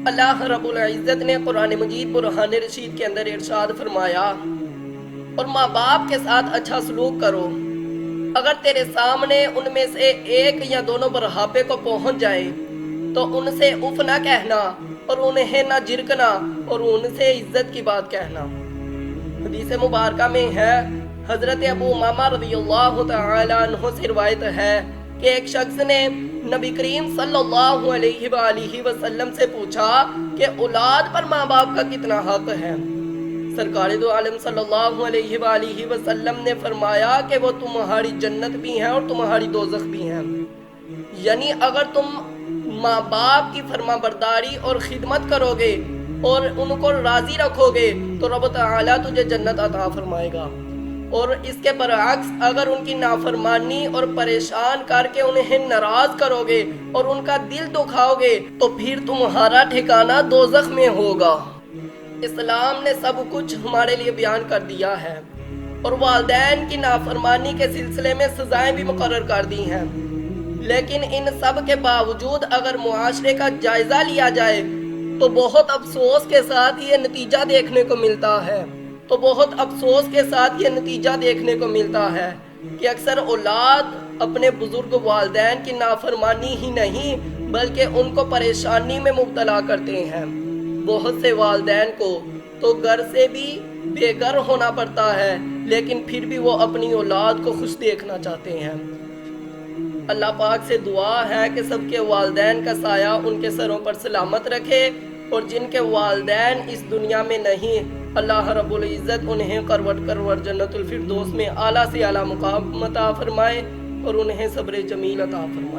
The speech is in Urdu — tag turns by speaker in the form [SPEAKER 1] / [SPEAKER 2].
[SPEAKER 1] اللہ رب العزت نے قرآن مجید برہان رشید کے اندر ارشاد فرمایا، اور ماں باپ کے ساتھ اچھا سلوک کرو، اگر تیرے سامنے ان میں سے ایک یا دونوں بڑھاپے کو پہنچ جائے تو ان سے اف نہ کہنا اور انہیں نہ جھڑکنا اور ان سے عزت کی بات کہنا۔ حدیث مبارکہ میں ہے، حضرت ابو امامہ رضی اللہ تعالی عنہ سے روایت ہے کہ ایک شخص نے نبی کریم صلی اللہ علیہ وآلہ وسلم سے پوچھا کہ اولاد پر ماں باپ کا کتنا حق ہے؟ سرکار دو عالم صلی اللہ علیہ وآلہ وسلم نے فرمایا کہ وہ تمہاری جنت بھی ہیں اور تمہاری دوزخ بھی ہیں، یعنی اگر تم ماں باپ کی فرما برداری اور خدمت کرو گے اور ان کو راضی رکھو گے تو رب تعالیٰ تجھے جنت عطا فرمائے گا، اور اس کے برعکس اگر ان کی نافرمانی اور پریشان کر کے انہیں ناراض کرو گے اور ان کا دل دکھاؤ گے تو پھر تمہارا ٹھکانہ دوزخ میں ہوگا۔ اسلام نے سب کچھ ہمارے لیے بیان کر دیا ہے اور والدین کی نافرمانی کے سلسلے میں سزائیں بھی مقرر کر دی ہیں، لیکن ان سب کے باوجود اگر معاشرے کا جائزہ لیا جائے تو بہت افسوس کے ساتھ یہ نتیجہ دیکھنے کو ملتا ہے کہ اکثر اولاد اپنے بزرگ والدین کی نافرمانی ہی نہیں بلکہ ان کو پریشانی میں مبتلا کرتے ہیں۔ بہت سے والدین کو تو گھر سے بھی بے گھر ہونا پڑتا ہے، لیکن پھر بھی وہ اپنی اولاد کو خوش دیکھنا چاہتے ہیں۔ اللہ پاک سے دعا ہے کہ سب کے والدین کا سایہ ان کے سروں پر سلامت رکھے، اور جن کے والدین اس دنیا میں نہیں، اللہ رب العزت انہیں کروٹ جنت الفردوس میں اعلیٰ سے اعلیٰ مقام عطا فرمائے اور انہیں صبر جمیل عطا فرمائے۔